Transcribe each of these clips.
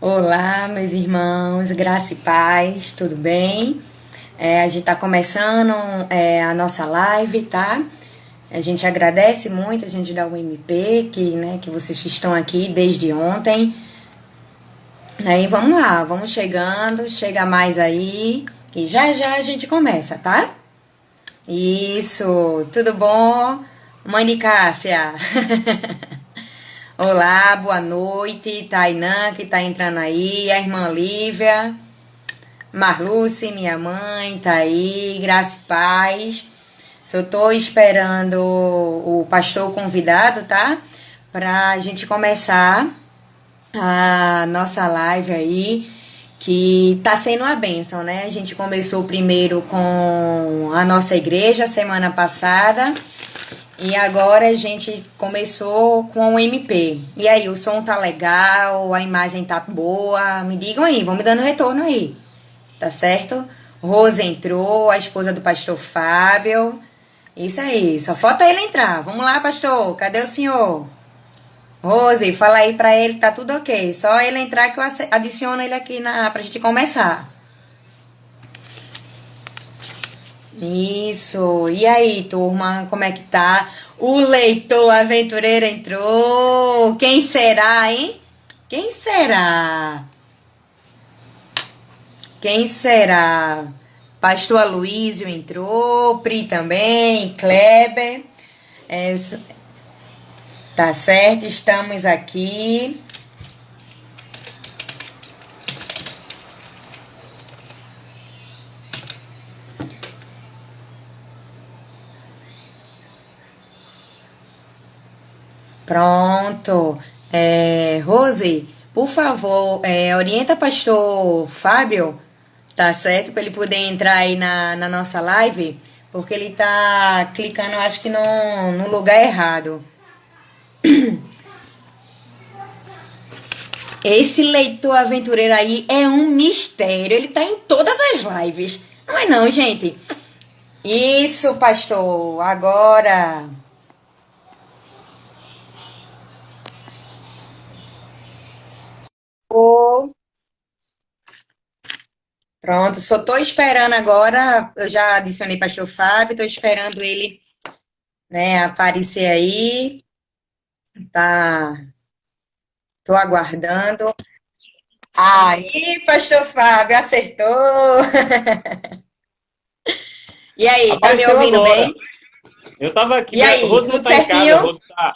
Olá, meus irmãos, graça e paz, tudo bem? A gente está começando a nossa live, tá? A gente agradece muito, a gente dá o MP, que vocês estão aqui desde ontem, né? E vamos lá, vamos chegando, chega mais aí, e já já a gente começa, tá? Isso, tudo bom? Mãe de Cássia. Olá, boa noite, Tainã, que tá entrando aí, a irmã Lívia. Marluce, minha mãe, tá aí, graça e paz. Só tô esperando o pastor convidado, tá? Pra gente começar a nossa live aí, que tá sendo uma bênção, né? A gente começou primeiro com a nossa igreja semana passada e agora a gente começou com o MP. E aí, o som tá legal, a imagem tá boa? Me digam aí, vão me dando retorno aí. Tá certo? Rose entrou, a esposa do pastor Fábio. Isso aí, só falta ele entrar. Vamos lá, pastor, cadê o senhor? Rose, fala aí pra ele que tá tudo ok. Só ele entrar que eu adiciono ele aqui pra gente começar. Isso. E aí, turma, como é que tá? O leitor aventureiro entrou. Quem será, hein? Quem será? Quem será? Pastor Aloísio entrou, Pri também, Kleber. É, tá certo, estamos aqui. Pronto. Rose, por favor, orienta pastor Fábio, tá certo? Para ele poder entrar aí na nossa live, porque ele tá clicando, eu acho que no lugar errado. Esse leitor aventureiro aí é um mistério. Ele tá em todas as lives. Não é não, gente? Isso, pastor. Agora. Oh, pronto, só tô esperando agora. Eu já adicionei pastor Fábio, tô esperando ele, né, aparecer aí. Tá, tô aguardando. Aí, pastor Fábio, acertou. E aí, tá me Apareceu ouvindo bem? agora. Eu tava aqui, E aí, Rose não tudo tá em casa, certinho? Rose tá.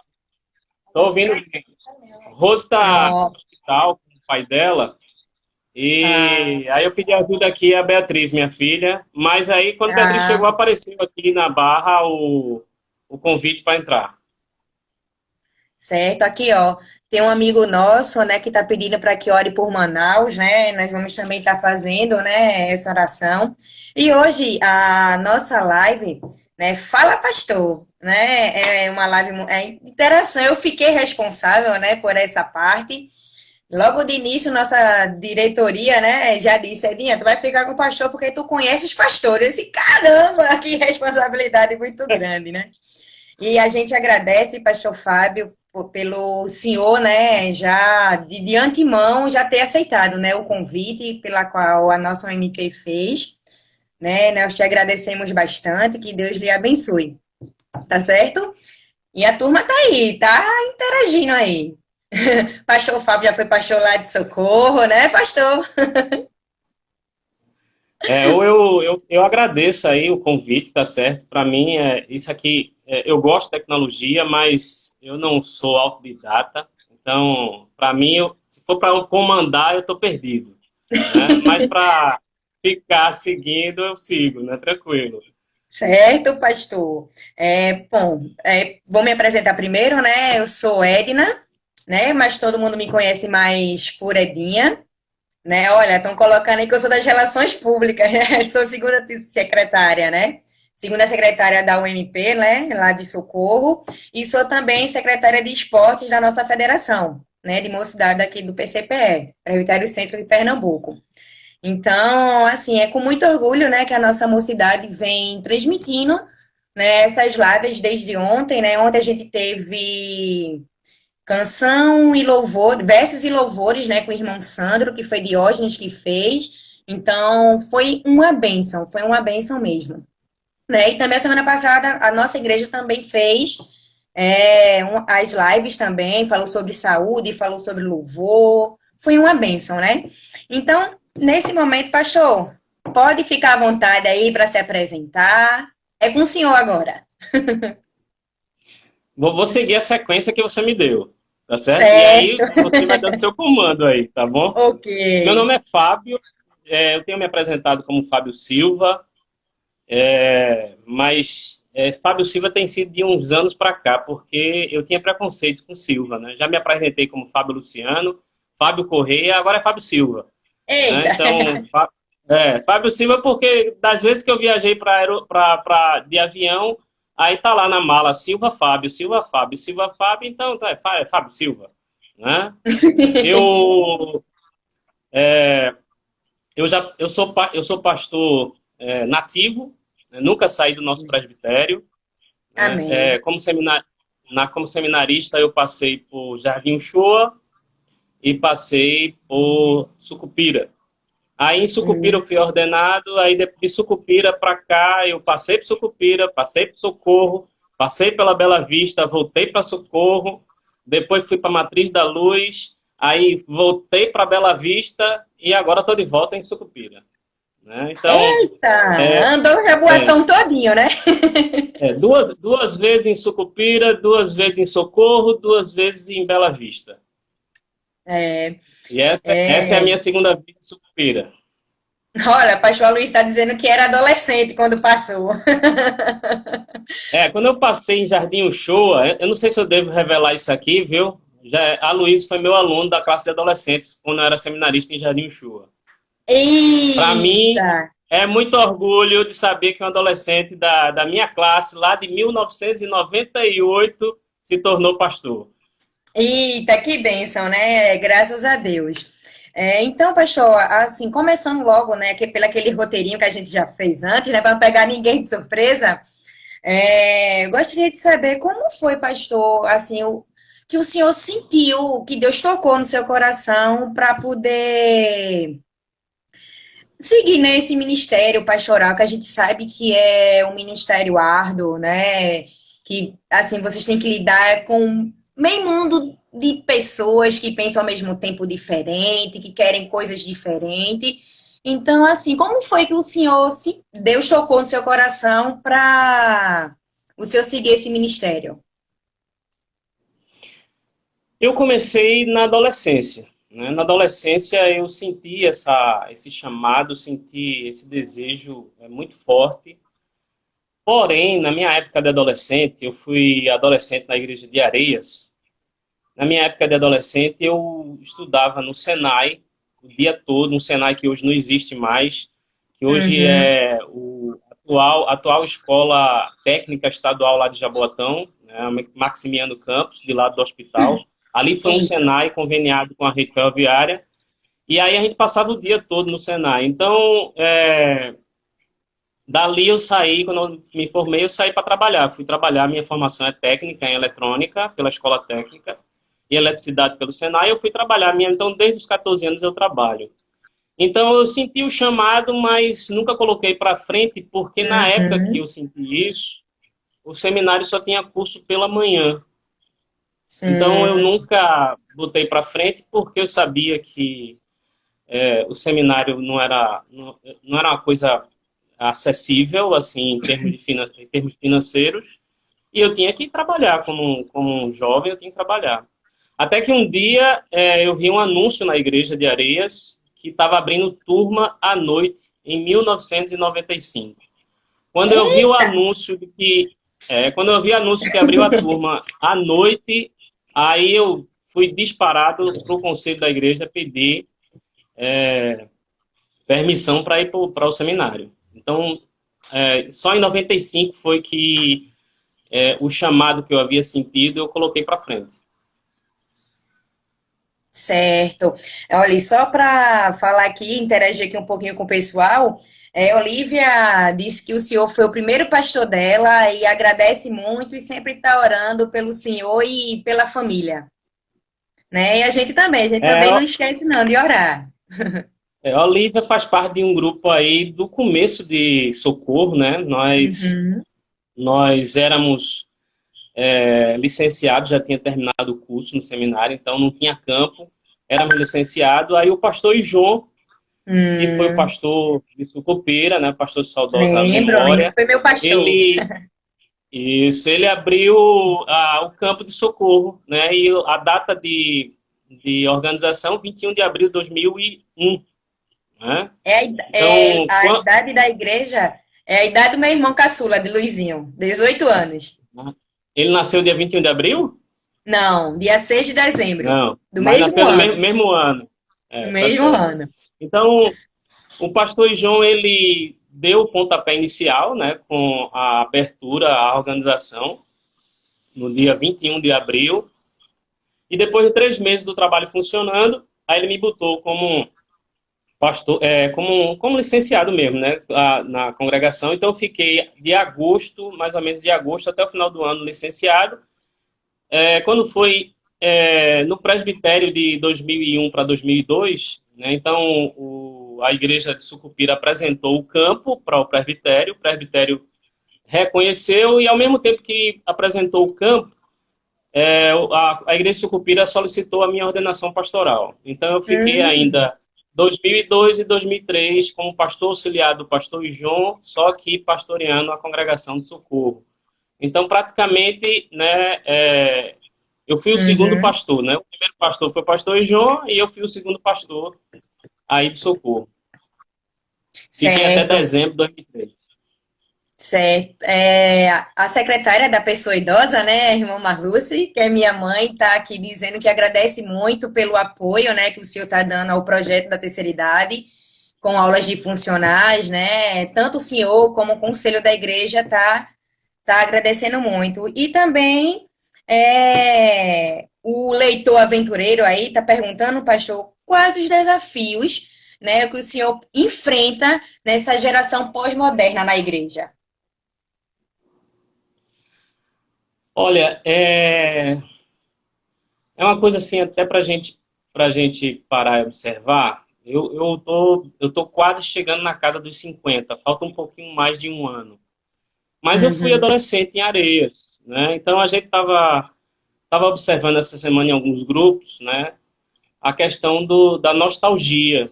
Tô ouvindo bem. Rose tá no Pronto. hospital com o pai dela. Ah, E aí eu pedi ajuda aqui a Beatriz, minha filha. Mas aí, quando Beatriz chegou, ah. apareceu aqui na barra o convite para entrar. Certo, aqui ó, tem um amigo nosso, né, que tá pedindo para que ore por Manaus, né? Nós vamos também estar fazendo, né, essa oração. E hoje a nossa live, né, Fala Pastor, né? É uma live interação. Eu fiquei responsável, né, por essa parte. Logo de início, nossa diretoria, né, já disse, Edinha, tu vai ficar com o pastor porque tu conhece os pastores. E caramba, que responsabilidade muito grande, né? E a gente agradece, pastor Fábio, pelo senhor, né, já de antemão já ter aceitado, né, o convite pela qual a nossa OMP fez, né? Nós te agradecemos bastante, que Deus lhe abençoe, tá certo? E a turma tá aí, tá interagindo aí. Pastor Fábio já foi pastor lá de Socorro, né, pastor? Eu agradeço aí o convite, tá certo? Para mim, isso aqui, eu gosto de tecnologia, mas eu não sou autodidata. Então, para mim, se for para comandar, eu estou perdido, né? Mas para ficar seguindo, eu sigo, né? Tranquilo. Certo, pastor. Bom, vou me apresentar primeiro, né? Eu sou Edna, né? Mas todo mundo me conhece mais por Edinha, né? Olha, estão colocando aí que eu sou das relações públicas, né? Sou segunda secretária, né? Segunda secretária da UMP, né? Lá de Socorro. E sou também secretária de esportes da nossa federação, né? De mocidade aqui do PCPE, Presbitério Centro de Pernambuco. Então, assim, é com muito orgulho, né, que a nossa mocidade vem transmitindo, né, essas lives desde ontem, né? Ontem a gente teve canção e louvor, versos e louvores, né, com o irmão Sandro, que foi Diógenes que fez. Então, foi uma bênção mesmo. Né? E também a semana passada a nossa igreja também fez as lives também, falou sobre saúde, falou sobre louvor, foi uma bênção, né? Então, nesse momento, pastor, pode ficar à vontade aí para se apresentar. É com o senhor agora. Vou seguir a sequência que você me deu, tá certo? E aí Certo, você vai dando seu comando aí, tá bom? ok. Meu nome é Fábio, eu tenho me apresentado como Fábio Silva, mas Fábio Silva tem sido de uns anos para cá, porque eu tinha preconceito com Silva, né? Já me apresentei como Fábio Luciano, Fábio Correia, agora é Fábio Silva. Né? Eita. Então, Fábio Silva, porque das vezes que eu viajei de avião, aí tá lá na mala Silva Fábio, Silva Fábio, Silva Fábio, então é Fábio Silva. Né? Eu, eu sou pastor nativo, né? Nunca saí do nosso presbitério. Né? Amém. Como seminarista, eu passei por Jardim Uchoa e passei por Sucupira. Aí em Sucupira eu fui ordenado, aí de Sucupira para cá eu passei por Sucupira, passei por Socorro, passei pela Bela Vista, voltei para Socorro, depois fui para Matriz da Luz, aí voltei para Bela Vista e agora estou de volta em Sucupira. Né? Então, Eita, andou o rebuatão todinho, né? duas vezes em Sucupira, 2 vezes em Socorro, 2 vezes em Bela Vista. É, E essa é a minha segunda vez em Sucupira. olha, o pastor Luiz está dizendo que era adolescente quando passou. Quando eu passei em Jardim Uchoa, eu não sei se eu devo revelar isso aqui, viu? A Luiz foi meu aluno da classe de adolescentes quando eu era seminarista em Jardim Uchoa. Para mim, Eita, é muito orgulho de saber que um adolescente da minha classe, lá de 1998, se tornou pastor. eita, que bênção, né? Graças a Deus. Então, pastor, assim, começando logo, né, pelo aquele roteirinho que a gente já fez antes, né, para não pegar ninguém de surpresa, eu gostaria de saber como foi, pastor, assim, que o senhor sentiu, que Deus tocou no seu coração para poder seguir nesse ministério pastoral, que a gente sabe que é um ministério árduo, né? Que, assim, vocês têm que lidar com meio mundo de pessoas que pensam ao mesmo tempo diferente, que querem coisas diferentes. Então, assim, como foi que o senhor, Deus tocou no seu coração para o senhor seguir esse ministério? Eu comecei na adolescência. Né? Na adolescência eu senti esse chamado, senti esse desejo muito forte. Porém, na minha época de adolescente, eu fui adolescente na igreja de Areias. Na minha época de adolescente, eu estudava no Senai o dia todo, um Senai que hoje não existe mais, que hoje Uhum. é a atual escola técnica estadual lá de Jaboatão, né, Maximiano Campos, de lado do hospital. Ali foi um Eita. Senai conveniado com a rede ferroviária, e aí a gente passava o dia todo no Senai. Então, dali eu saí, quando eu me formei, eu saí para trabalhar. Fui trabalhar, minha formação é técnica em eletrônica, pela escola técnica, e eletricidade pelo Senai, eu fui trabalhar. Então, desde os 14 anos eu trabalho. Então, eu senti o chamado, mas nunca coloquei para frente, porque na época que Uhum. eu senti isso, o seminário só tinha curso pela manhã. Então, eu Hum, nunca botei para frente, porque eu sabia que o seminário não era uma coisa acessível, assim, em termos financeiros, e eu tinha que trabalhar como um jovem, eu tinha que trabalhar. Até que um dia eu vi um anúncio na igreja de Areias que estava abrindo turma à noite em 1995. Quando eu vi o anúncio quando eu vi o anúncio que abriu a turma à noite, aí eu fui disparado para o conselho da igreja pedir permissão para ir para o seminário. Então, só em 95 foi que o chamado que eu havia sentido eu coloquei para frente. certo. Olha, e só para falar aqui, interagir aqui um pouquinho com o pessoal, Olivia disse que o senhor foi o primeiro pastor dela e agradece muito e sempre está orando pelo senhor e pela família. né? E a gente É, também não esquece não de orar. a Olivia faz parte de um grupo aí do começo de Socorro, né? Uhum. Nós éramos licenciados, já tinha terminado o curso no seminário, então não tinha campo, éramos licenciados. Aí o pastor João, que foi o Hum, pastor de Sucupira, né? Pastor de saudosa lembro, memória, foi meu pastor. ele ele abriu o campo de Socorro, né? E a data de organização, 21 de abril de 2001, né? Então, A idade da igreja é a idade do meu irmão caçula, de Luizinho, 18 anos. ele nasceu dia 21 de abril? Não, dia 6 de dezembro, Não, do mas mesmo nasceu no ano. mesmo ano. No Tá mesmo certo. ano. Então, o pastor João, ele deu o pontapé inicial, né, com a abertura, a organização, no dia 21 de abril. E depois de 3 meses do trabalho funcionando, aí ele me botou como pastor, como licenciado mesmo, né, na congregação. Então, eu fiquei de agosto, mais ou menos de agosto até o final do ano, licenciado. Quando foi no presbitério de 2001 para 2002, né, então a igreja de Sucupira apresentou o campo para o presbitério reconheceu e, ao mesmo tempo que apresentou o campo, a igreja de Sucupira solicitou a minha ordenação pastoral. Então, eu fiquei Hum, ainda 2002 e 2003 como pastor auxiliar do pastor João, só que pastoreando a congregação de Socorro. Então, praticamente, né, eu fui o segundo uhum, pastor, né? O primeiro pastor foi o pastor João e eu fui o segundo pastor aí de Socorro. Fiquei até certo. dezembro de 2003. Certo. É, a secretária da pessoa idosa, né, a irmã Marluce, que é minha mãe, está aqui dizendo que agradece muito pelo apoio, né, que o senhor está dando ao projeto da terceira idade, com aulas de funcionais, né, tanto o senhor como o conselho da igreja tá agradecendo muito. E também o leitor aventureiro aí está perguntando, pastor, quais os desafios, né, que o senhor enfrenta nessa geração pós-moderna na igreja? Olha, é uma coisa assim, até para gente parar e observar. Eu tô quase chegando na casa dos 50, falta um pouquinho mais de um ano. Mas eu fui Uhum. adolescente em Areias, né? Então a gente tava observando essa semana em alguns grupos, né? A questão da nostalgia.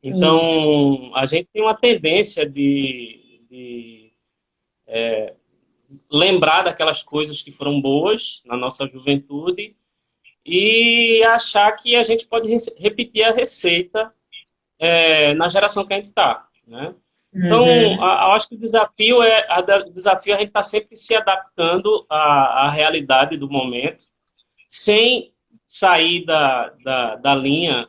Isso. Então, a gente tem uma tendência de lembrar daquelas coisas que foram boas na nossa juventude e achar que a gente pode repetir a receita na geração que a gente está, né? Então, Uhum. eu acho que o desafio é a gente estar sempre se adaptando à realidade do momento, sem sair da linha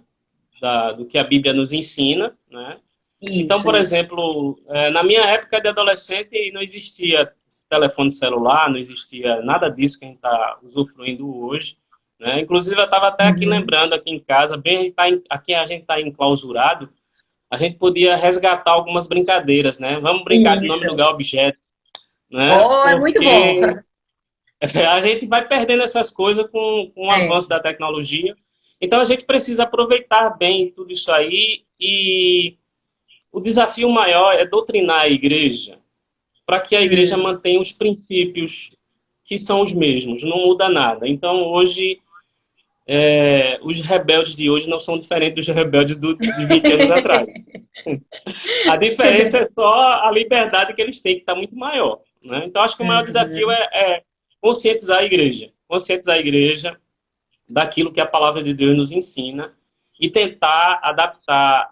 do que a Bíblia nos ensina, né? Então, Isso, por isso. exemplo, na minha época de adolescente não existia telefone celular, não existia nada disso que a gente está usufruindo hoje, né? Inclusive, eu estava até aqui Uhum. lembrando, aqui em casa, aqui a gente está enclausurado, a gente podia resgatar algumas brincadeiras, né? Vamos brincar de nome, Isso. lugar, objeto, né? Oh, é muito bom. Porque a gente vai perdendo essas coisas com o É. avanço da tecnologia. Então, a gente precisa aproveitar bem tudo isso aí e o desafio maior é doutrinar a igreja para que a igreja Hum. mantenha os princípios que são os mesmos, não muda nada. Então, hoje, os rebeldes de hoje não são diferentes dos rebeldes de 20 anos atrás. A diferença é só a liberdade que eles têm, que está muito maior. Né? Então, acho que o maior desafio Uhum. é conscientizar a igreja daquilo que a palavra de Deus nos ensina e tentar adaptar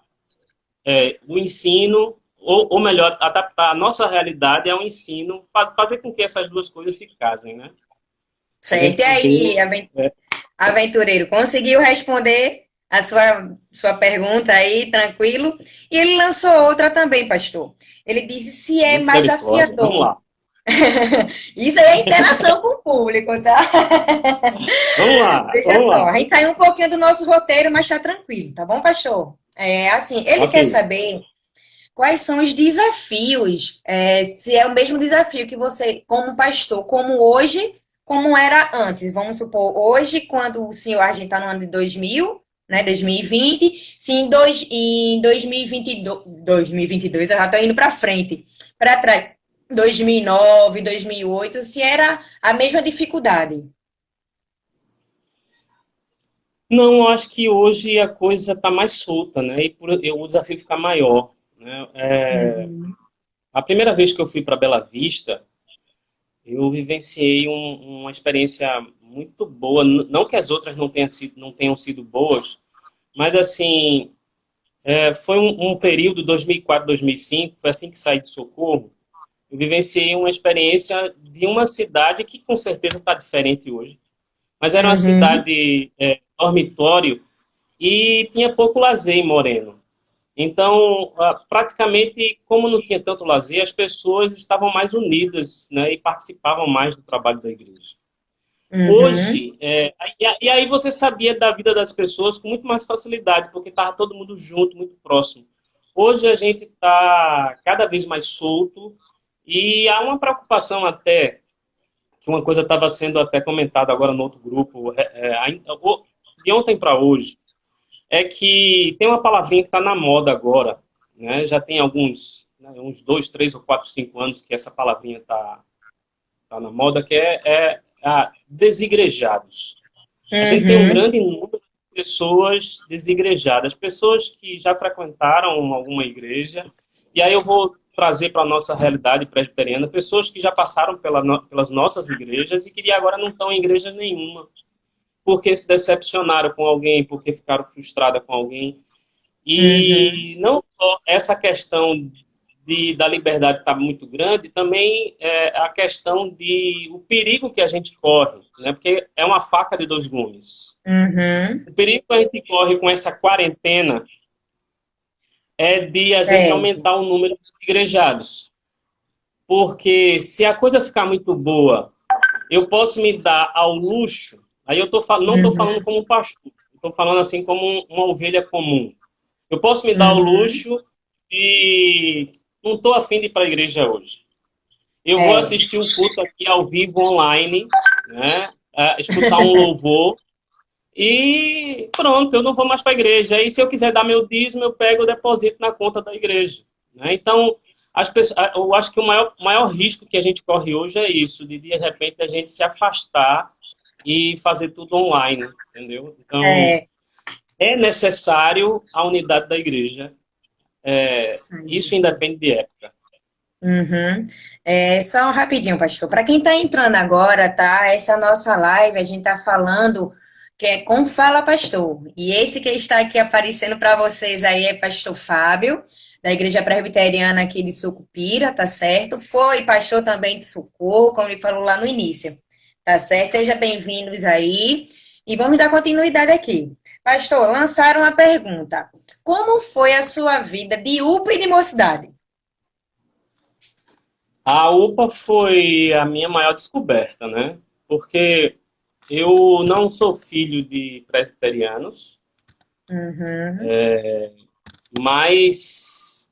o ensino, ou melhor, adaptar a nossa realidade ao ensino, fazer com que essas duas coisas se casem, né? A Certo. gente E aí, poder. É, aventureiro, conseguiu responder a sua pergunta aí, tranquilo? E ele lançou outra também, pastor. Ele disse se é mais misericórdia. Vamos desafiador. lá. Isso aí é interação com o público, tá? Vamos lá. Veja Vamos só, a lá. gente saiu um pouquinho do nosso roteiro, mas tá tranquilo, tá bom, pastor? É, assim, ele quer Ok. saber quais são os desafios, se é o mesmo desafio que você, como pastor, como hoje, como era antes. Vamos supor, hoje, quando o senhor, a gente está no ano de 2000, né, 2020, se em 2022, 2022, eu já estou indo para frente, para trás, 2009, 2008, se era a mesma dificuldade. Não, eu acho que hoje a coisa está mais solta, né? O desafio fica maior, né? Uhum. A primeira vez que eu fui para Bela Vista, eu vivenciei uma experiência muito boa. Não que as outras não tenham sido boas, mas assim, foi um período 2004, 2005, foi assim que saí de Socorro. Eu vivenciei uma experiência de uma cidade que com certeza está diferente hoje. Mas era uma Uhum. cidade dormitório e tinha pouco lazer em Moreno. Então, praticamente, como não tinha tanto lazer, as pessoas estavam mais unidas, né, e participavam mais do trabalho da igreja. Uhum. Hoje, e aí você sabia da vida das pessoas com muito mais facilidade, porque estava todo mundo junto, muito próximo. Hoje a gente está cada vez mais solto e há uma preocupação até, que uma coisa estava sendo até comentada agora no outro grupo, de ontem para hoje, é que tem uma palavrinha que está na moda agora, né? Já tem alguns, né, uns 2, 3 ou 4, 5 anos que essa palavrinha tá na moda, que é desigrejados. A gente tem um Uhum. grande número de pessoas desigrejadas, pessoas que já frequentaram alguma igreja, e aí eu vou trazer para a nossa realidade presbiteriana, pessoas que já passaram pelas nossas igrejas e que agora não estão em igreja nenhuma, porque se decepcionaram com alguém, porque ficaram frustradas com alguém. Uhum. E não só essa questão da liberdade está muito grande, também a questão de o perigo que a gente corre, né? Porque é uma faca de dois gumes. Uhum. O perigo que a gente corre com essa quarentena é de a gente Certo. aumentar o número de igrejados. Porque se a coisa ficar muito boa, eu posso me dar ao luxo, aí não estou falando Uhum. como um pastor, estou falando assim como uma ovelha comum. Eu posso me dar ao Uhum. luxo e não estou afim de ir para a igreja hoje. Eu vou É. assistir um culto aqui ao vivo online, né? Escutar um louvor e pronto, eu não vou mais para a igreja. E se eu quiser dar meu dízimo, eu pego o deposito na conta da igreja. Né? Então, eu acho que o maior risco que a gente corre hoje é isso, de repente a gente se afastar e fazer tudo online, entendeu? Então, É. é necessário a unidade da igreja. Isso independe de época. Uhum. É, só rapidinho, pastor. Para quem está entrando agora, tá? Essa nossa live, a gente está falando que é com Fala Pastor. E esse que está aqui aparecendo para vocês aí é Pastor Fábio, da Igreja Presbiteriana aqui de Sucupira, tá certo? Foi pastor também de Socorro, como ele falou lá no início, tá certo? Seja bem-vindos aí. E vamos dar continuidade aqui. Pastor, lançaram a pergunta: como foi a sua vida de UPA e de mocidade? A UPA foi a minha maior descoberta, né? Porque eu não sou filho de presbiterianos, Uhum. mas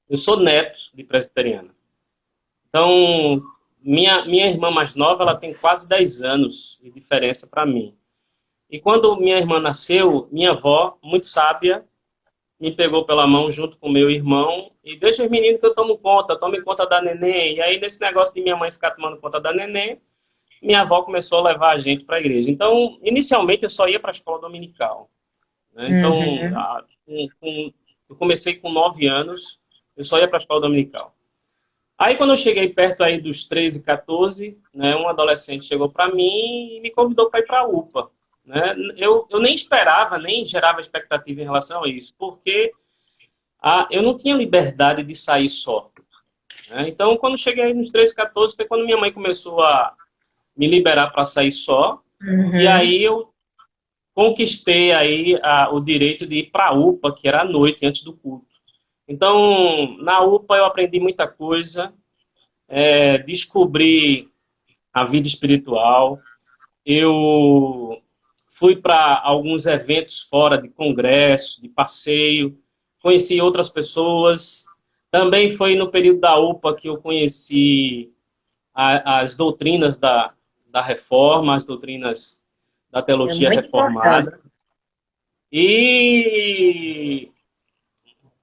eu sou neto de presbiteriana. Então, minha irmã mais nova, ela tem quase 10 anos de diferença para mim. E quando minha irmã nasceu, minha avó, muito sábia, me pegou pela mão junto com meu irmão e deixa os meninos que eu tome conta da neném. E aí, nesse negócio de minha mãe ficar tomando conta da neném, minha avó começou a levar a gente para a igreja. Então, inicialmente, eu só ia para a escola dominical. Né? Então, Uhum. eu comecei com 9 anos, eu só ia para a escola dominical. Aí, quando eu cheguei perto aí dos 13, 14, né, um adolescente chegou para mim e me convidou para ir para a UPA. Né? Eu nem esperava, nem gerava expectativa em relação a isso, porque eu não tinha liberdade de sair só. Né? Então, quando cheguei nos 13, 14, foi quando minha mãe começou a me liberar para sair só, e Uhum. aí eu conquistei aí o direito de ir para a UPA, que era à noite, antes do culto. Então, na UPA eu aprendi muita coisa, descobri a vida espiritual, eu fui para alguns eventos fora de congresso, de passeio, conheci outras pessoas. Também foi no período da UPA que eu conheci as doutrinas da reforma, as doutrinas da É teologia muito importante. reformada. E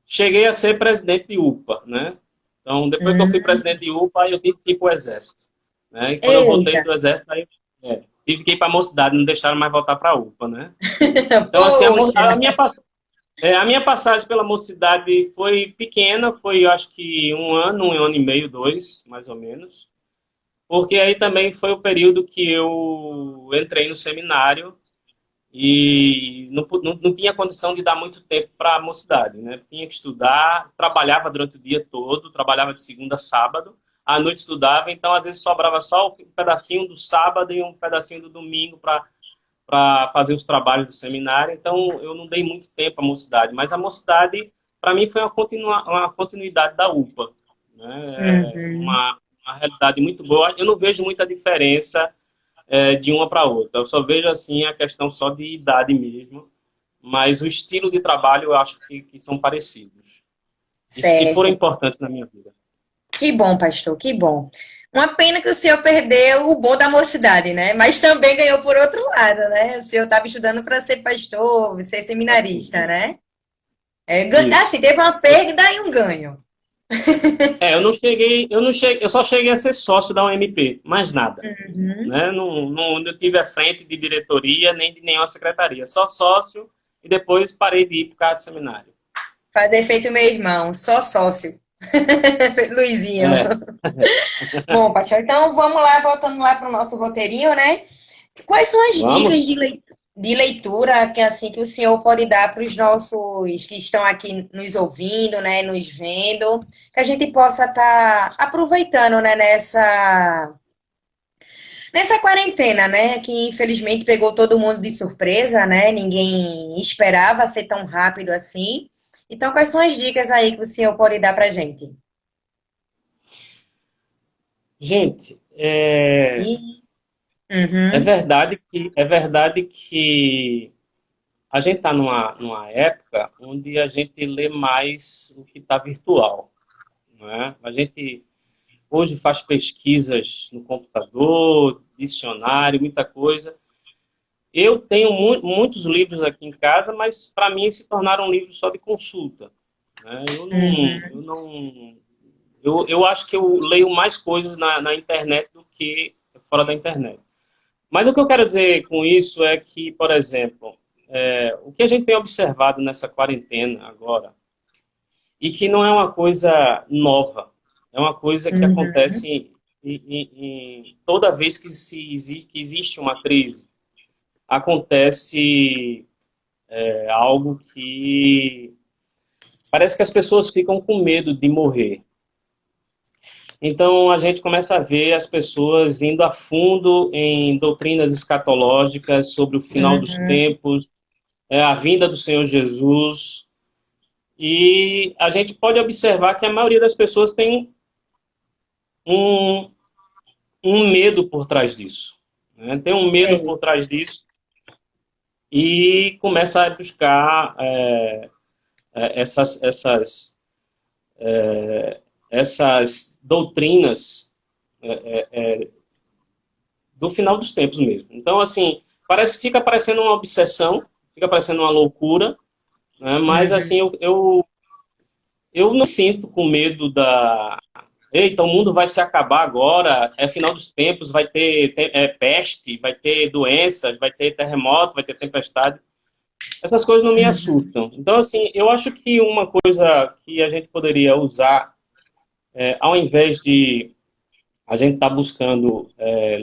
cheguei a ser presidente de UPA, né? Então, depois que eu fui Hum, presidente de UPA, eu tive que ir para o Exército. Né? E quando eu voltei eita, do Exército, aí, tive que ir para a mocidade, não deixaram mais voltar para a UPA, né? Então, assim, poxa, a minha passagem pela mocidade foi pequena, foi, eu acho que um ano e meio, dois, mais ou menos. Porque aí também foi o período que eu entrei no seminário e não tinha condição de dar muito tempo para a mocidade, né? Tinha que estudar, trabalhava durante o dia todo, trabalhava de segunda a sábado, à noite estudava, então às vezes sobrava só um pedacinho do sábado e um pedacinho do domingo para fazer os trabalhos do seminário, então eu não dei muito tempo à mocidade, mas a mocidade, para mim, foi uma continuidade da UPA, né? uhum, Uma realidade muito boa, eu não vejo muita diferença de uma para outra. Eu só vejo assim a questão só de idade mesmo, mas o estilo de trabalho eu acho que são parecidos e foram certo. importantes na minha vida. Que bom, pastor, que bom. Uma pena que o senhor perdeu o bom da mocidade, né? Mas também ganhou por outro lado, né? O senhor estava estudando para ser pastor, ser Assim, seminarista, né? É, isso. assim, teve uma perda e um ganho. Eu só cheguei a ser sócio da UMP, mais nada. Uhum. Né? Não tive a frente de diretoria nem de nenhuma secretaria, só sócio e depois parei de ir por causa do seminário. Fazer feito meu irmão, só sócio. Luizinho. É. Bom, pastor, então vamos lá, voltando lá para o nosso roteirinho, né? Quais são as dicas Vamos? de leitura que assim que o senhor pode dar para os nossos que estão aqui nos ouvindo, né, nos vendo, que a gente possa estar aproveitando, né, nessa quarentena, né, que infelizmente pegou todo mundo de surpresa, né? Ninguém esperava ser tão rápido assim. Então, quais são as dicas aí que o senhor pode dar para a gente? Gente, Uhum, é verdade que a gente está numa época onde a gente lê mais o que está virtual. Né? A gente hoje faz pesquisas no computador, dicionário, muita coisa. Eu tenho muitos livros aqui em casa, mas para mim se tornaram livros só de consulta. Né? Eu acho que eu leio mais coisas na internet do que fora da internet. Mas o que eu quero dizer com isso é que, por exemplo, o que a gente tem observado nessa quarentena agora, e que não é uma coisa nova, é uma coisa que uhum, acontece toda vez que existe uma crise, acontece algo que parece que as pessoas ficam com medo de morrer. Então a gente começa a ver as pessoas indo a fundo em doutrinas escatológicas sobre o final dos uhum. tempos, a vinda do Senhor Jesus. E a gente pode observar que a maioria das pessoas tem um, um medo por trás disso. Né? Tem um medo Sei. por trás disso e começa a buscar essas doutrinas do final dos tempos mesmo. Então, assim, fica parecendo uma obsessão, fica parecendo uma loucura, né? Mas, assim, Uhum. eu não sinto com medo da... Eita, o mundo vai se acabar agora, é final dos tempos, vai ter peste, vai ter doenças, vai ter terremoto, vai ter tempestade. Essas coisas não me assustam. Então, assim, eu acho que uma coisa que a gente poderia usar, ao invés de a gente estar buscando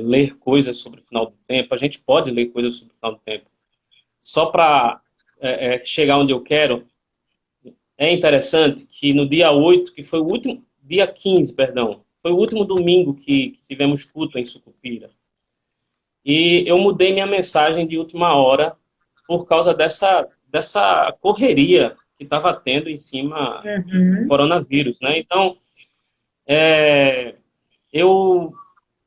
ler coisas sobre o final do tempo, a gente pode ler coisas sobre o final do tempo, só para chegar onde eu quero. É interessante que no dia 8, que foi o último, dia 15, perdão, foi o último domingo que tivemos culto em Sucupira. E eu mudei minha mensagem de última hora por causa dessa correria que estava tendo em cima do Uhum. coronavírus, né? Então, é, eu,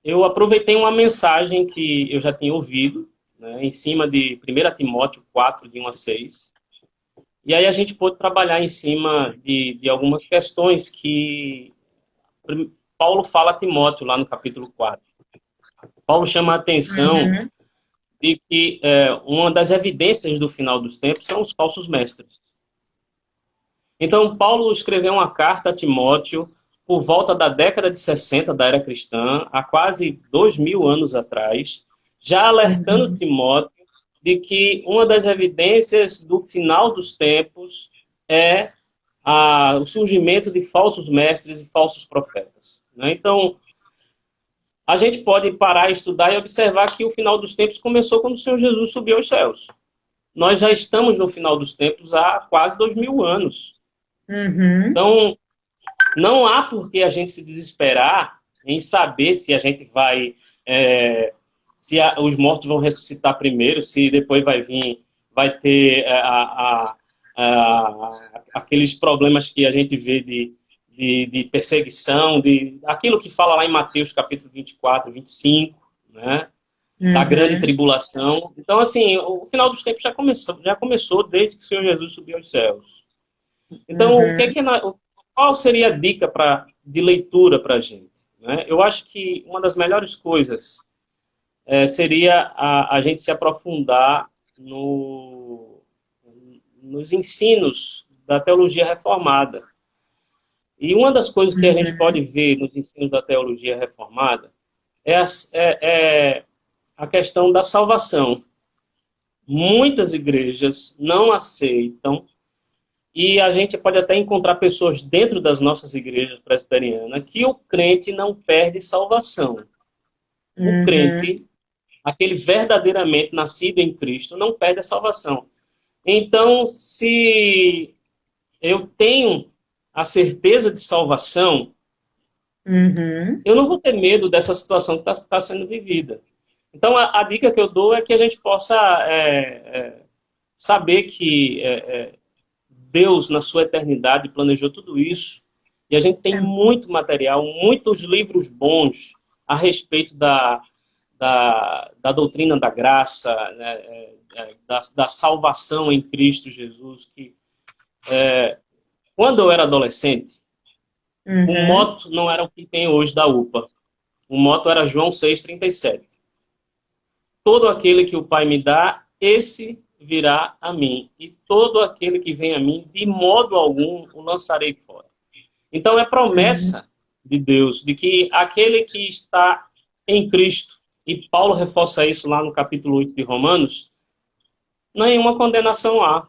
eu aproveitei uma mensagem que eu já tinha ouvido, né, em cima de 1 Timóteo 4, de 1 a 6. E aí a gente pôde trabalhar em cima de algumas questões que Paulo fala a Timóteo lá no capítulo 4. Paulo chama a atenção Uhum. de que uma das evidências do final dos tempos são os falsos mestres. Então, Paulo escreveu uma carta a Timóteo por volta da década de 60 da era cristã, há quase 2000 anos atrás, já alertando Uhum. Timóteo de que uma das evidências do final dos tempos é o surgimento de falsos mestres e falsos profetas. Né? Então, a gente pode parar, estudar e observar que o final dos tempos começou quando o Senhor Jesus subiu aos céus. Nós já estamos no final dos tempos há quase 2000 anos. Uhum. Então, não há por que a gente se desesperar em saber se a gente vai, os mortos vão ressuscitar primeiro, se depois vai ter aqueles problemas que a gente vê de perseguição, aquilo que fala lá em Mateus capítulo 24, 25, né? Da grande Uhum. tribulação. Então, assim, o final dos tempos já começou desde que o Senhor Jesus subiu aos céus. Então, Uhum. qual seria a dica de leitura para a gente? Né? Eu acho que uma das melhores coisas seria a gente se aprofundar nos ensinos da teologia reformada. E uma das coisas que a gente Uhum. pode ver nos ensinos da teologia reformada é a questão da salvação. Muitas igrejas não aceitam. E a gente pode até encontrar pessoas dentro das nossas igrejas presbiterianas que o crente não perde salvação. O Uhum. crente, aquele verdadeiramente nascido em Cristo, não perde a salvação. Então, se eu tenho a certeza de salvação, Uhum. eu não vou ter medo dessa situação que está sendo vivida. Então, a dica que eu dou é que a gente possa saber que Deus, na sua eternidade, planejou tudo isso. E a gente tem muito material, muitos livros bons a respeito da doutrina da graça, né, da salvação em Cristo Jesus. Que, quando eu era adolescente, o Uhum. moto não era o que tem hoje da UPA. O moto era João 6,37. Todo aquele que o Pai me dá, esse virá a mim. E todo aquele que vem a mim, de modo algum, o lançarei fora. Então é Uhum. promessa de Deus de que aquele que está em Cristo, e Paulo reforça isso lá no capítulo 8 de Romanos, nenhuma condenação há.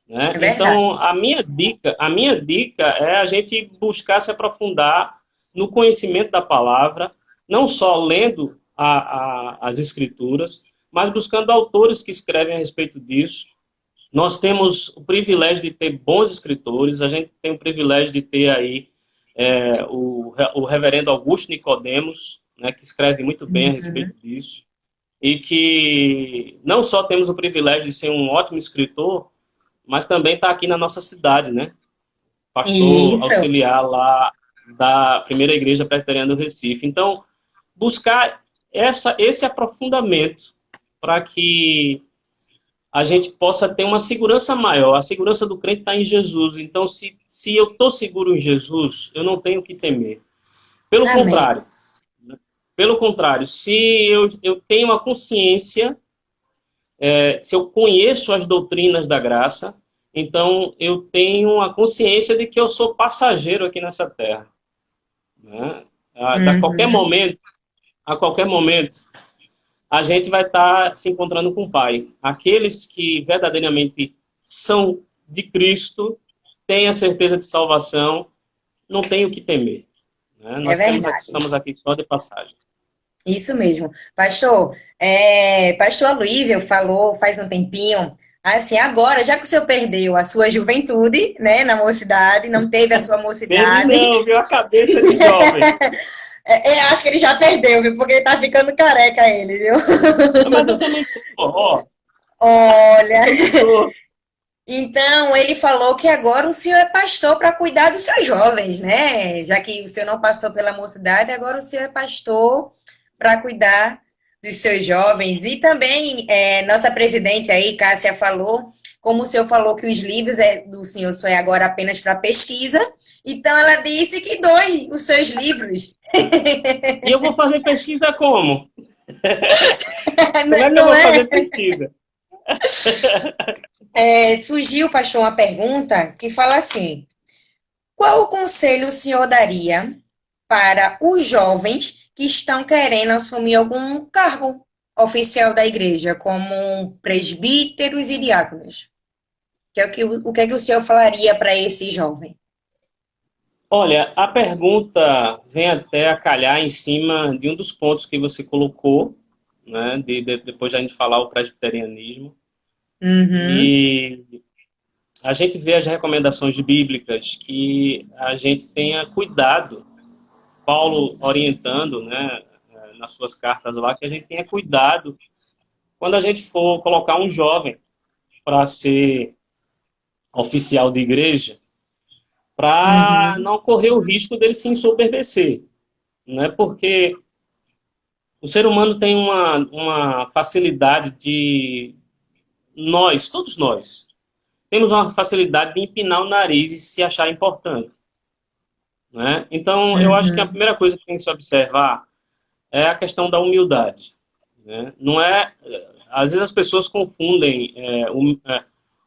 Né? É verdade. Então a minha dica é a gente buscar se aprofundar no conhecimento da palavra, não só lendo as escrituras, mas buscando autores que escrevem a respeito disso. Nós temos o privilégio de ter bons escritores, a gente tem o privilégio de ter aí o reverendo Augusto Nicodemos, né, que escreve muito bem a Uhum. respeito disso, e que não só temos o privilégio de ser um ótimo escritor, mas também está aqui na nossa cidade, né? Pastor Isso. auxiliar lá da Primeira Igreja Presbiteriana do Recife. Então, buscar esse aprofundamento para que a gente possa ter uma segurança maior. A segurança do crente está em Jesus. Então, se eu estou seguro em Jesus, eu não tenho que temer. Pelo Amém. contrário, né? Pelo contrário, se eu tenho a consciência, se eu conheço as doutrinas da graça, então eu tenho a consciência de que eu sou passageiro aqui nessa terra. Né? Uhum. A qualquer momento, a gente vai estar se encontrando com o Pai. Aqueles que verdadeiramente são de Cristo, têm a certeza de salvação, não tem o que temer. Né? É verdade. Estamos aqui só de passagem. Isso mesmo. Pastor, Pastor Aloysio falou faz um tempinho, assim, agora, já que o senhor perdeu a sua juventude, né, na mocidade, não teve a sua Teve mocidade, não, viu? A cabeça de jovem. acho que ele já perdeu, viu, porque ele tá ficando careca ele, viu? Mas eu também tô, ó, Olha, eu também tô. então ele falou que agora o senhor é pastor para cuidar dos seus jovens, né? Já que o senhor não passou pela mocidade, agora o senhor é pastor para cuidar dos seus jovens. E também nossa presidente aí, Cássia, falou como o senhor falou que os livros do senhor só é agora apenas para pesquisa, então ela disse que doe os seus livros. E eu vou fazer pesquisa como? Como é que eu Não vou é? fazer pesquisa? Surgiu, pastor, uma pergunta que fala assim: qual o conselho o senhor daria para os jovens que estão querendo assumir algum cargo oficial da igreja, como presbíteros e diáconos? O que é que o senhor falaria para esse jovem? Olha, a pergunta vem até a calhar em cima de um dos pontos que você colocou, né, depois de a gente falar o presbiterianismo. Uhum, E a gente vê as recomendações bíblicas que a gente tenha cuidado, Paulo orientando, né, nas suas cartas lá, que a gente tenha cuidado quando a gente for colocar um jovem para ser oficial de igreja, para uhum, não correr o risco dele se ensoberbecer, né? Porque o ser humano tem uma facilidade de todos nós, temos uma facilidade de empinar o nariz e se achar importante, né? Então, eu acho que a uhum, primeira coisa que tem que se observar é a questão da humildade, né? Não é, às vezes as pessoas confundem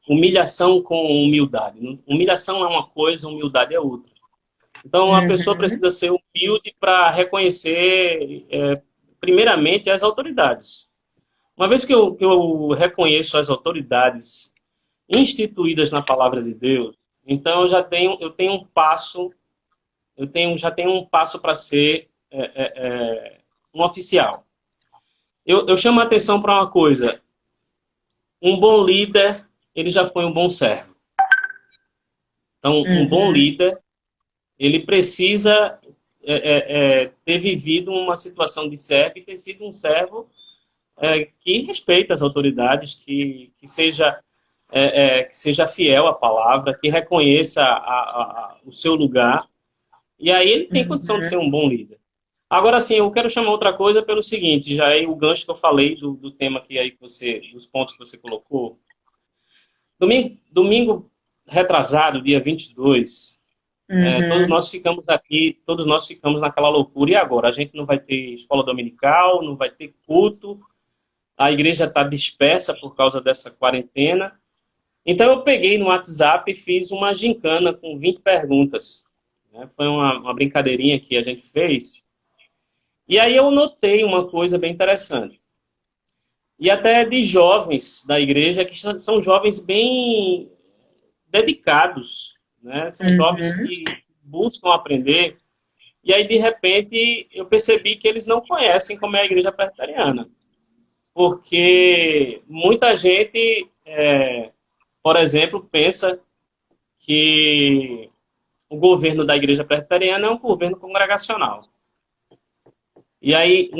humilhação com humildade. Humilhação é uma coisa, humildade é outra. Então, a pessoa uhum, precisa ser humilde para reconhecer, primeiramente, as autoridades. Uma vez que eu reconheço as autoridades instituídas na palavra de Deus, então eu tenho um passo, já tenho um passo para ser um oficial. Eu chamo a atenção para uma coisa: um bom líder, ele já foi um bom servo. Então, um bom uhum, líder, ele precisa ter vivido uma situação de servo e ter sido um servo que respeita as autoridades, que seja fiel à palavra, que reconheça o seu lugar, e aí ele tem condição de ser uhum. um bom líder. Agora, sim, eu quero chamar outra coisa pelo seguinte, já é o gancho que eu falei do tema que aí dos pontos que você colocou. Domingo retrasado, dia 22, Uhum. todos nós ficamos naquela loucura. E agora? A gente não vai ter escola dominical, não vai ter culto, a igreja está dispersa por causa dessa quarentena. Então eu peguei no WhatsApp e fiz uma gincana com 20 perguntas, né? Foi uma brincadeirinha que a gente fez. E aí eu notei uma coisa bem interessante. E até de jovens da igreja, que são jovens bem dedicados, né? São jovens Uhum. que buscam aprender. E aí, de repente, eu percebi que eles não conhecem como é a igreja presbiteriana. Porque muita gente, por exemplo, pensa que o governo da igreja presbiteriana é um governo congregacional. E aí,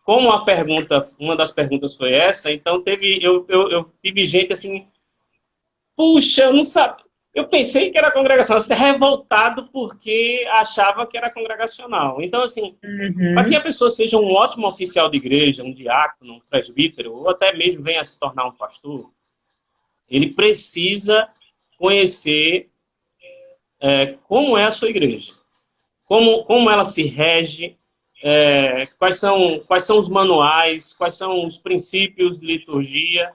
como uma das perguntas foi essa, então eu tive gente assim, puxa, eu não sabia. Eu pensei que era congregacional, você revoltado porque achava que era congregacional. Então, assim, para que a Uhum. pessoa seja um ótimo oficial de igreja, um diácono, um presbítero, ou até mesmo venha a se tornar um pastor, ele precisa conhecer como é a sua igreja, como ela se rege, quais são os manuais, quais são os princípios de liturgia.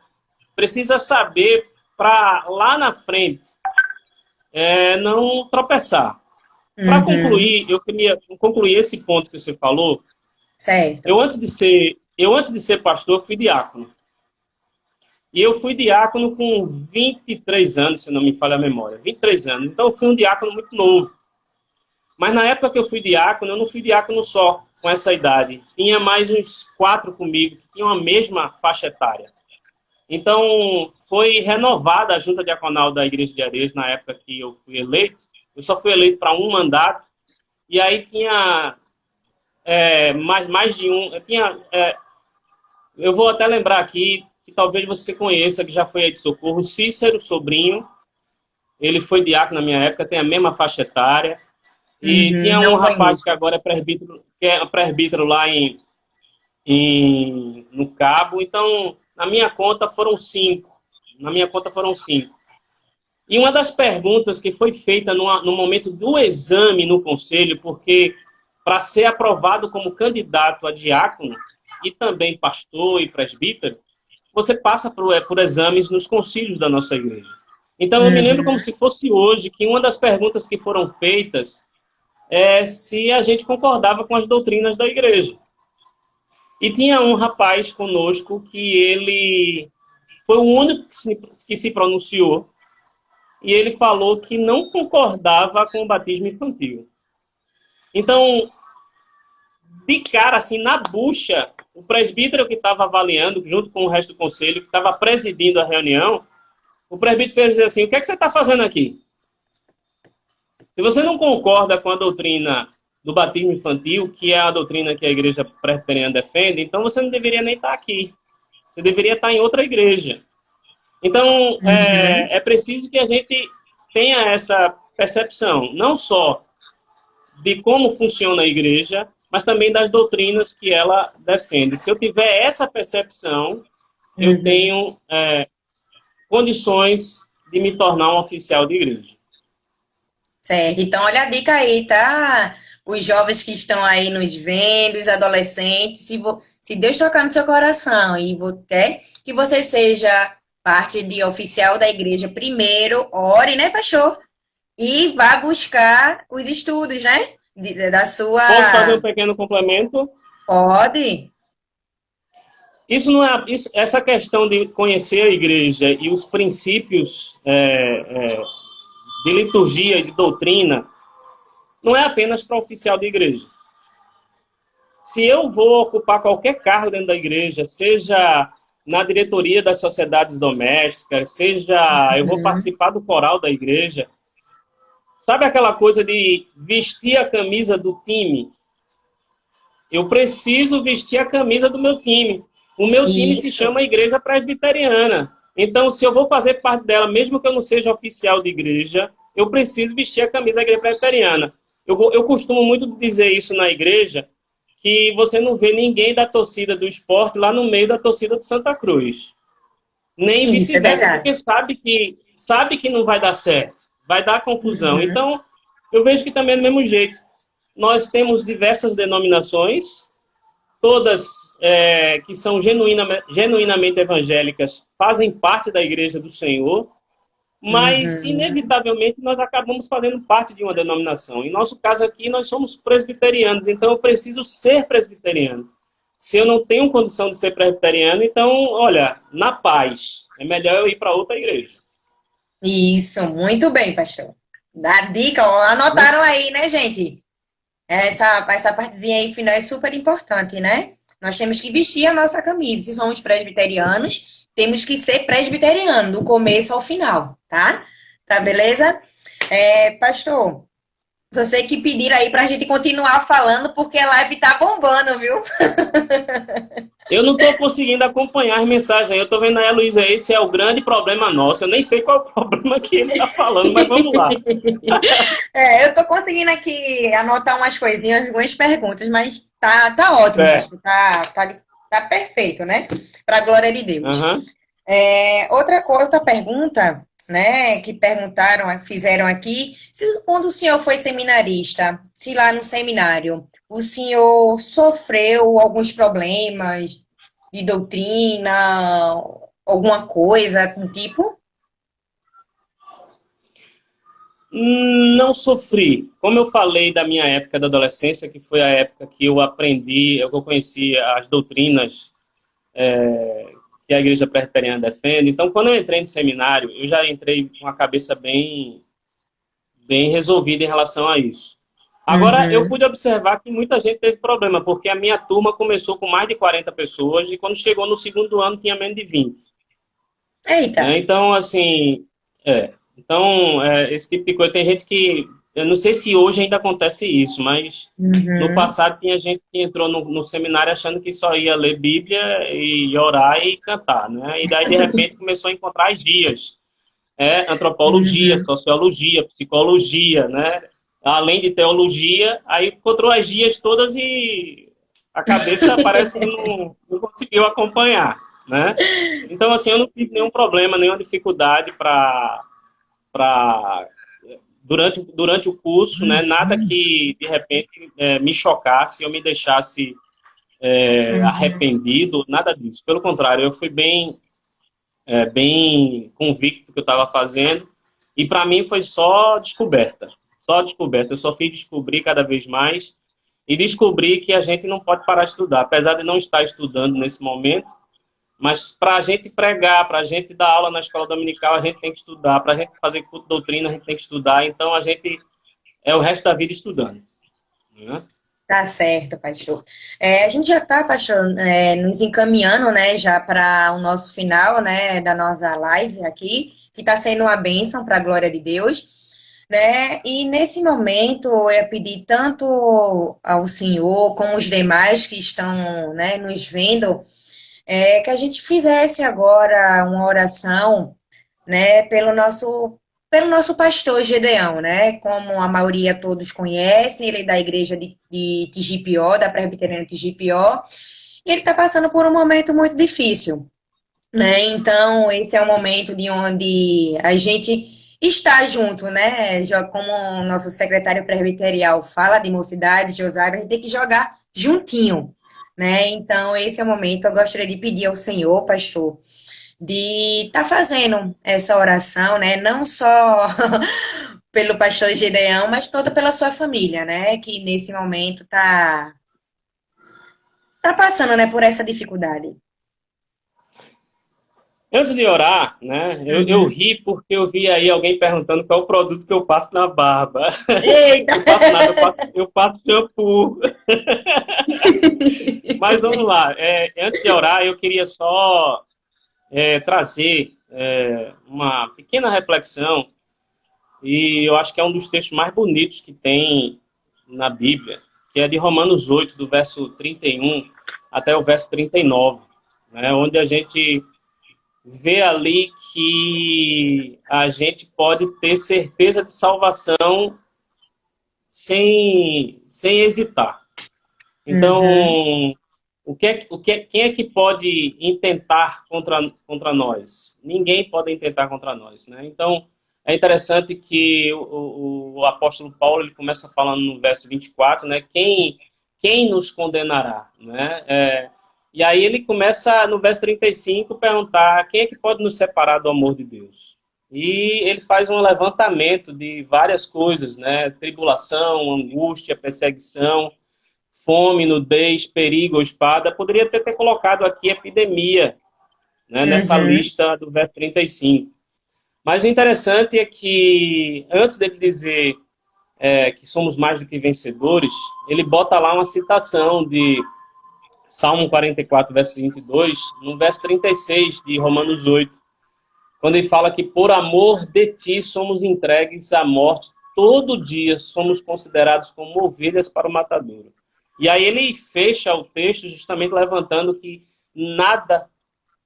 Precisa saber para lá na frente não tropeçar. Para Uhum. concluir, eu queria concluir esse ponto que você falou. Certo. Eu antes de ser pastor, fui diácono. E eu fui diácono com 23 anos, se não me falha a memória. 23 anos. Então, eu fui um diácono muito novo. Mas na época que eu fui diácono, eu não fui diácono só com essa idade. Tinha mais uns 4 comigo, que tinham a mesma faixa etária. Então, foi renovada a junta diaconal da Igreja de Areias na época que eu fui eleito. Eu só fui eleito para um mandato. E aí tinha mais de um. Eu vou até lembrar aqui, que talvez você conheça, que já foi aí de Socorro, Cícero Sobrinho. Ele foi diácono na minha época, tem a mesma faixa etária. E Uhum. tinha um Não rapaz que conheço. agora é presbítero, lá no Cabo. Então, na minha conta, foram 5. Na minha conta foram 5. E uma das perguntas que foi feita no momento do exame no conselho, porque para ser aprovado como candidato a diácono, e também pastor e presbítero, você passa por exames nos concílios da nossa igreja. Então, eu me lembro como Uhum. se fosse hoje, que uma das perguntas que foram feitas é se a gente concordava com as doutrinas da igreja. E tinha um rapaz conosco que ele foi o único que se pronunciou, e ele falou que não concordava com o batismo infantil. Então, de cara, assim, na bucha, o presbítero que estava avaliando, junto com o resto do conselho, que estava presidindo a reunião, o presbítero fez dizer assim: o que é que você está fazendo aqui? Se você não concorda com a doutrina do batismo infantil, que é a doutrina que a igreja presbiteriana defende, então você não deveria nem estar aqui. Você deveria estar em outra igreja. Então, Uhum. é preciso que a gente tenha essa percepção, não só de como funciona a igreja, mas também das doutrinas que ela defende. Se eu tiver essa percepção, eu Uhum. tenho condições de me tornar um oficial de igreja. Certo, então olha a dica aí, tá? Os jovens que estão aí nos vendo, os adolescentes, se Deus tocar no seu coração e quer que você seja parte de oficial da igreja, primeiro, ore, né, pastor? E vá buscar os estudos, né? Da Posso fazer sua. um pequeno complemento? Pode? Isso não é essa questão de conhecer a igreja e os princípios de liturgia e de doutrina não é apenas para oficial de igreja. Se eu vou ocupar qualquer cargo dentro da igreja, seja na diretoria das sociedades domésticas, seja eu vou Uhum. participar do coral da igreja, sabe aquela coisa de vestir a camisa do time? Eu preciso vestir a camisa do meu time. O meu time se Isso. chama Igreja Presbiteriana. Então, se eu vou fazer parte dela, mesmo que eu não seja oficial de igreja, eu preciso vestir a camisa da Igreja Presbiteriana. Eu costumo muito dizer isso na igreja, que você não vê ninguém da torcida do esporte lá no meio da torcida de Santa Cruz. Nem Isso é vice-versa, verdade. porque sabe que não vai dar certo, vai dar confusão. Uhum. Então, eu vejo que também é do mesmo jeito. Nós temos diversas denominações, todas que são genuinamente evangélicas, fazem parte da Igreja do Senhor, mas, Uhum. inevitavelmente, nós acabamos fazendo parte de uma denominação. Em nosso caso aqui, nós somos presbiterianos, então eu preciso ser presbiteriano. Se eu não tenho condição de ser presbiteriano, então, olha, na paz, é melhor eu ir para outra igreja. Isso, muito bem, pastor. Dá dica, ó, anotaram aí, né, gente? Essa partezinha aí final é super importante, né? Nós temos que vestir a nossa camisa. Se somos presbiterianos, temos que ser presbiteriano, do começo ao final, tá? Tá, beleza? Pastor, só sei que pediram aí pra gente continuar falando, porque a live tá bombando, viu? Eu não estou conseguindo acompanhar as mensagens aí. Eu estou vendo a Luísa, esse é o grande problema nosso. Eu nem sei qual é o problema que ele está falando, mas vamos lá. Eu tô conseguindo aqui anotar umas coisinhas, algumas perguntas, mas tá ótimo, Certo. pastor. Tá perfeito, né? Pra glória de Deus. Uhum. Outra pergunta, né, que fizeram aqui, se quando o senhor foi seminarista, se lá no seminário, o senhor sofreu alguns problemas de doutrina, alguma coisa do tipo? Não sofri. Como eu falei da minha época da adolescência, que foi a época que eu aprendi, eu conheci as doutrinas que a Igreja Presbiteriana defende. Então, quando eu entrei no seminário, eu já entrei com a cabeça bem resolvida em relação a isso. Agora, eu Uhum. pude observar que muita gente teve problema, porque a minha turma começou com mais de 40 pessoas e quando chegou no segundo ano tinha menos de 20. Eita. Né? Então, assim, esse tipo de coisa. Tem gente que, eu não sei se hoje ainda acontece isso, mas no Uhum. passado tinha gente que entrou no seminário achando que só ia ler Bíblia e orar e cantar, né? E daí, de repente, começou a encontrar as guias. Antropologia, Uhum. sociologia, psicologia, né? Além de teologia, aí encontrou as guias todas e a cabeça parece que não conseguiu acompanhar. né? Então, assim, eu não tive nenhum problema, nenhuma dificuldade para durante o curso, né? Nada que, de repente, me chocasse, eu me deixasse Uhum. arrependido, nada disso. Pelo contrário, eu fui bem convicto do que eu estava fazendo e para mim foi só descoberta. Só descoberta. Eu só fiz descobrir cada vez mais e descobri que a gente não pode parar de estudar. Apesar de não estar estudando nesse momento, mas para a gente pregar, para a gente dar aula na escola dominical, a gente tem que estudar. Para a gente fazer culto de doutrina, a gente tem que estudar. Então, a gente é o resto da vida estudando, né? Tá certo, pastor. A gente já está, pastor, nos encaminhando, né, já para o nosso final, né, da nossa live aqui, que está sendo uma bênção para a glória de Deus, né? E nesse momento eu ia pedir tanto ao Senhor como os demais que estão, né, nos vendo, que a gente fizesse agora uma oração, né, pelo nosso pastor Gedeão, né, como a maioria todos conhecem, ele é da igreja de Tigipió, da Presbiteriana de Tigipió, e ele está passando por um momento muito difícil, né, então esse é o momento de onde a gente está junto, né, como o nosso secretário presbiterial fala de mocidade, Josário, a gente tem que jogar juntinho, né, então esse é o momento, eu gostaria de pedir ao Senhor, pastor, de estar fazendo essa oração, né? Não só pelo pastor Gideão, mas toda pela sua família, né? Que nesse momento tá passando, né, por essa dificuldade. Antes de orar, né, eu Uhum. ri porque eu vi aí alguém perguntando qual é o produto que eu passo na barba. Eita! Eu passo nada, eu passo shampoo. Mas vamos lá. Antes de orar, eu queria só trazer uma pequena reflexão, e eu acho que é um dos textos mais bonitos que tem na Bíblia, que é de Romanos 8, do verso 31 até o verso 39, né, onde a gente vê ali que a gente pode ter certeza de salvação sem hesitar. Uhum. Então, quem é que pode intentar contra nós? Ninguém pode intentar contra nós, né? Então, é interessante que o apóstolo Paulo ele começa falando no verso 24, né? Quem nos condenará, né? E aí ele começa no verso 35 perguntar quem é que pode nos separar do amor de Deus? E ele faz um levantamento de várias coisas, né? Tribulação, angústia, perseguição, fome, nudez, perigo ou espada. Poderia ter colocado aqui epidemia, né, nessa Uhum. lista do verso 35. Mas o interessante é que, antes dele dizer que somos mais do que vencedores, ele bota lá uma citação de Salmo 44, verso 22, no verso 36 de Romanos 8, quando ele fala que por amor de ti somos entregues à morte, todo dia somos considerados como ovelhas para o matadouro. E aí ele fecha o texto justamente levantando que nada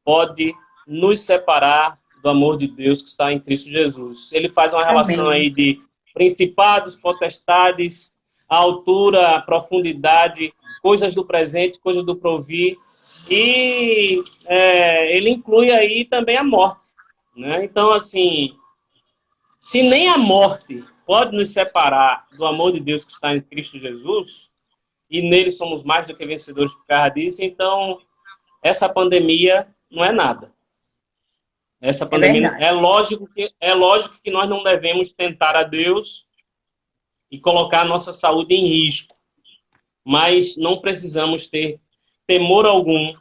pode nos separar do amor de Deus que está em Cristo Jesus. Ele faz uma relação Amém. aí de principados, potestades, a altura, a profundidade, coisas do presente, coisas do porvir, e ele inclui aí também a morte, né? Então, assim, se nem a morte pode nos separar do amor de Deus que está em Cristo Jesus, e nele somos mais do que vencedores por causa disso, então essa pandemia não é nada. Essa É pandemia verdade. é lógico que nós não devemos tentar a Deus e colocar a nossa saúde em risco, mas não precisamos ter temor algum,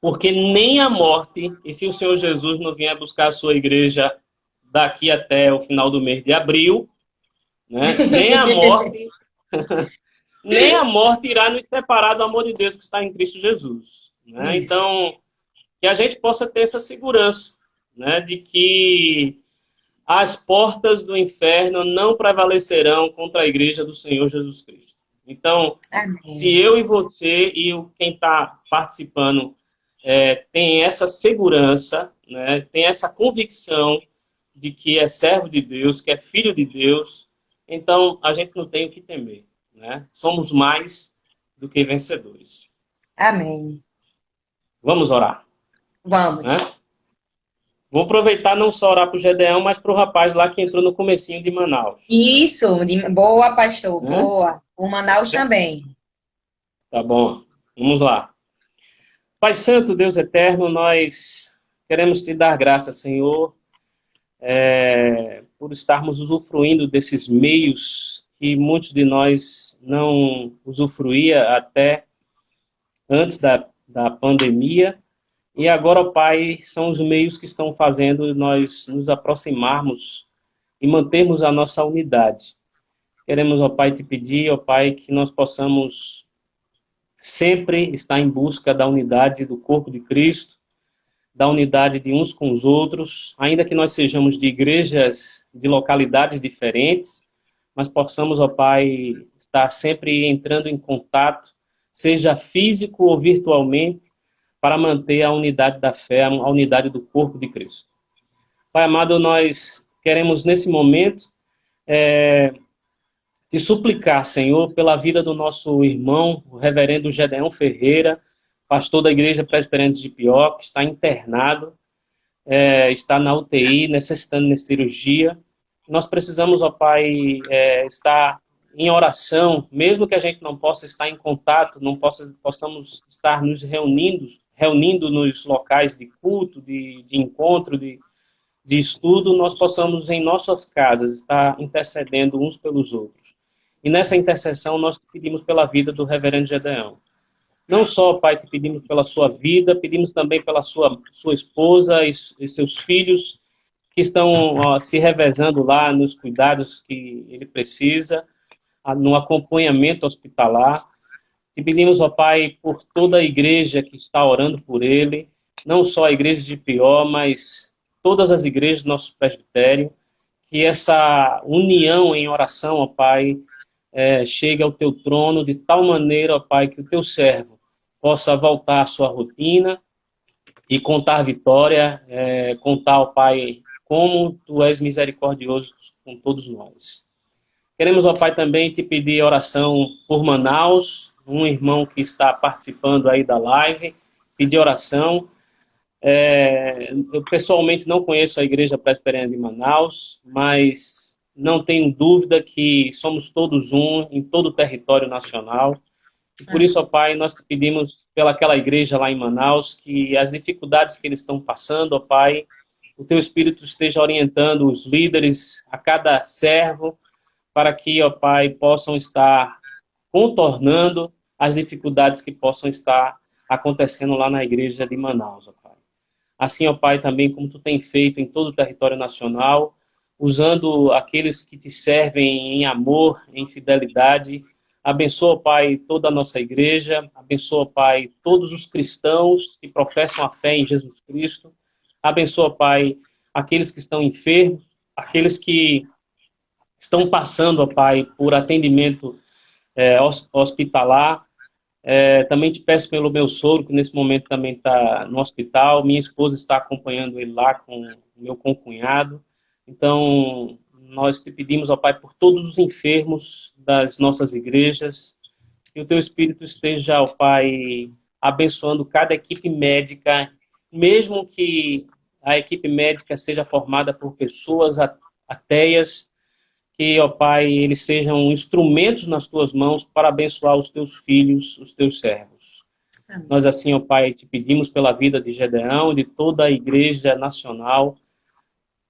porque nem a morte, e se o Senhor Jesus não vier buscar a sua igreja daqui até o final do mês de abril, né, nem a morte irá nos separar do amor de Deus que está em Cristo Jesus, né? Isso. Então, que a gente possa ter essa segurança, né, de que as portas do inferno não prevalecerão contra a igreja do Senhor Jesus Cristo. Então, se Amém. eu e você e quem está participando tem essa segurança, né, tem essa convicção de que é servo de Deus, que é filho de Deus, então a gente não tem o que temer, né? Somos mais do que vencedores. Amém. Vamos orar. Vamos. né? Vou aproveitar não só orar para o Gedeão, mas para o rapaz lá que entrou no comecinho de Manaus. Isso, boa, pastor, Né? boa. O Manaus também. Tá bom, vamos lá. Pai Santo, Deus Eterno, nós queremos te dar graça, Senhor, por estarmos usufruindo desses meios que muitos de nós não usufruía até antes da pandemia. E agora, ó Pai, são os meios que estão fazendo nós nos aproximarmos e mantermos a nossa unidade. Queremos, ó Pai, te pedir, ó Pai, que nós possamos sempre estar em busca da unidade do corpo de Cristo, da unidade de uns com os outros, ainda que nós sejamos de igrejas, de localidades diferentes, mas possamos, ó Pai, estar sempre entrando em contato, seja físico ou virtualmente, para manter a unidade da fé, a unidade do corpo de Cristo. Pai amado, nós queremos nesse momento te suplicar, Senhor, pela vida do nosso irmão, o reverendo Gedeão Ferreira, pastor da Igreja Presbiteriana de Jipió, que está internado, está na UTI, necessitando de cirurgia. Nós precisamos, ó Pai, estar em oração, mesmo que a gente não possa estar em contato, não possamos estar nos reunindo nos locais de culto, de encontro, de estudo, nós possamos em nossas casas estar intercedendo uns pelos outros. E nessa intercessão nós pedimos pela vida do reverendo Gedeão. Não só, Pai, te pedimos pela sua vida, pedimos também pela sua esposa e seus filhos que estão se revezando lá nos cuidados que ele precisa, no acompanhamento hospitalar. Te pedimos, ó Pai, por toda a igreja que está orando por ele, não só a igreja de Pió, mas todas as igrejas do nosso presbitério, que essa união em oração, ó Pai, chegue ao teu trono de tal maneira, ó Pai, que o teu servo possa voltar à sua rotina e contar vitória, contar, ó Pai, como tu és misericordioso com todos nós. Queremos, ó Pai, também te pedir oração por Manaus, um irmão que está participando aí da live, pedir oração. Eu pessoalmente não conheço a Igreja Presbiteriana de Manaus, mas não tenho dúvida que somos todos um em todo o território nacional. E por isso, ó Pai, nós te pedimos pelaquela igreja lá em Manaus, que as dificuldades que eles estão passando, ó Pai, o teu Espírito esteja orientando os líderes, a cada servo, para que, ó Pai, possam estar contornando as dificuldades que possam estar acontecendo lá na igreja de Manaus, ó Pai. Assim, ó Pai, também como tu tem feito em todo o território nacional, usando aqueles que te servem em amor, em fidelidade. Abençoa, ó Pai, toda a nossa igreja, abençoa, ó Pai, todos os cristãos que professam a fé em Jesus Cristo. Abençoa, ó Pai, aqueles que estão enfermos, aqueles que estão passando, ó Pai, por atendimento hospitalar. Também te peço pelo meu sogro, que nesse momento também está no hospital. Minha esposa está acompanhando ele lá com o meu concunhado. Então, nós te pedimos, ó Pai, por todos os enfermos das nossas igrejas, que o teu Espírito esteja, ó Pai, abençoando cada equipe médica, mesmo que a equipe médica seja formada por pessoas ateias, que, ó Pai, eles sejam instrumentos nas tuas mãos para abençoar os teus filhos, os teus servos. Amém. Nós assim, ó Pai, te pedimos pela vida de Gedeão e de toda a Igreja Nacional.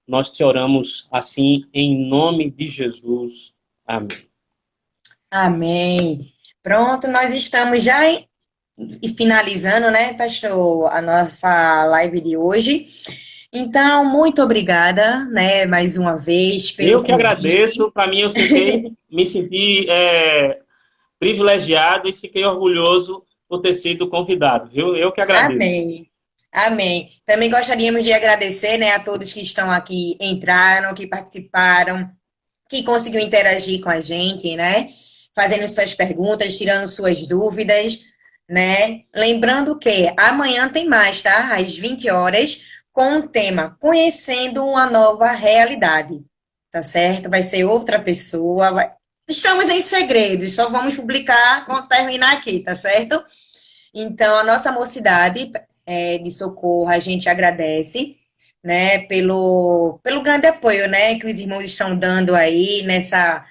Nós te oramos assim, em nome de Jesus. Amém. Amém. Pronto, nós estamos já finalizando, né, pastor, a nossa live de hoje. Então, muito obrigada, né, mais uma vez. Eu que agradeço. Para mim, me senti privilegiado e fiquei orgulhoso por ter sido convidado, viu? Eu que agradeço. Amém. Amém. Também gostaríamos de agradecer, né, a todos que estão aqui, entraram, que participaram, que conseguiu interagir com a gente, né, fazendo suas perguntas, tirando suas dúvidas, né. Lembrando que amanhã tem mais, tá? Às 20 horas, com o tema Conhecendo uma Nova Realidade, tá certo? Vai ser outra pessoa. Estamos em segredo, só vamos publicar quando terminar aqui, tá certo? Então, a nossa mocidade de Socorro, a gente agradece, né, pelo grande apoio, né, que os irmãos estão dando aí nessa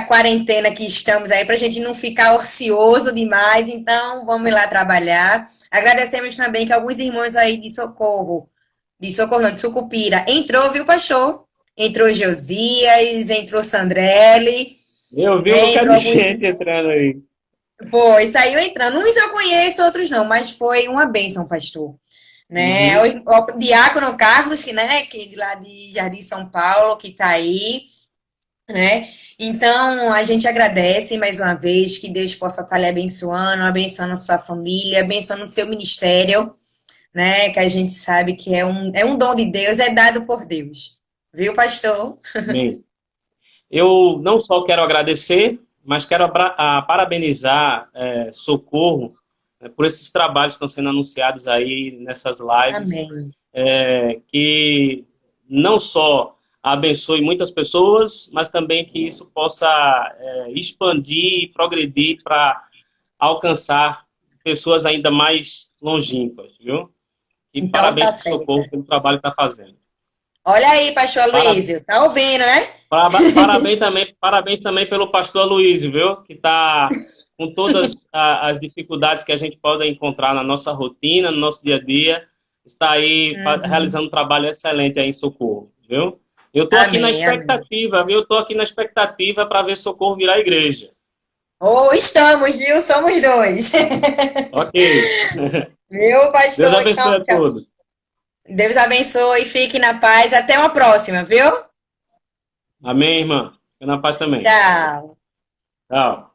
quarentena que estamos aí, para a gente não ficar ocioso demais, então vamos lá trabalhar. Agradecemos também que alguns irmãos aí de Socorro não, de Sucupira, entrou, viu, pastor? Entrou Josias, entrou Sandrelli, Eu vi um né, bocado entrou de alguns. gente entrando aí. Foi, saiu entrando. Uns eu conheço, outros não, mas foi uma bênção, pastor. Né? Uhum. O Diácono Carlos, que, né, que é de lá de Jardim São Paulo, que está aí, né? Então, a gente agradece mais uma vez que Deus possa estar lhe abençoando, abençoando a sua família, abençoando o seu ministério, né? Que a gente sabe que é um dom de Deus, é dado por Deus. Viu, pastor? Amém. Eu não só quero agradecer, mas quero parabenizar Socorro, por esses trabalhos que estão sendo anunciados aí nessas lives, Amém. que não só abençoe muitas pessoas, mas também que isso possa expandir e progredir para alcançar pessoas ainda mais longínquas, viu? E Então, parabéns tá para o certo. Socorro pelo trabalho que está fazendo. Olha aí, pastor Parabéns. Aloysio, tá ouvindo, né? Parabéns também pelo pastor Luiz, viu? Que está com todas as dificuldades que a gente pode encontrar na nossa rotina, no nosso dia a dia, está aí Uhum. realizando um trabalho excelente aí em Socorro, viu? Eu estou aqui na Amém, amém. expectativa, viu? Eu estou aqui na expectativa para ver Socorro virar igreja. Ou estamos, viu? Somos dois. Ok. Viu, Deus pastor? Então, abençoe a todos. Deus abençoe, fique na paz. Até uma próxima, viu? Amém, irmã. Fica na paz também. Tchau. Tchau.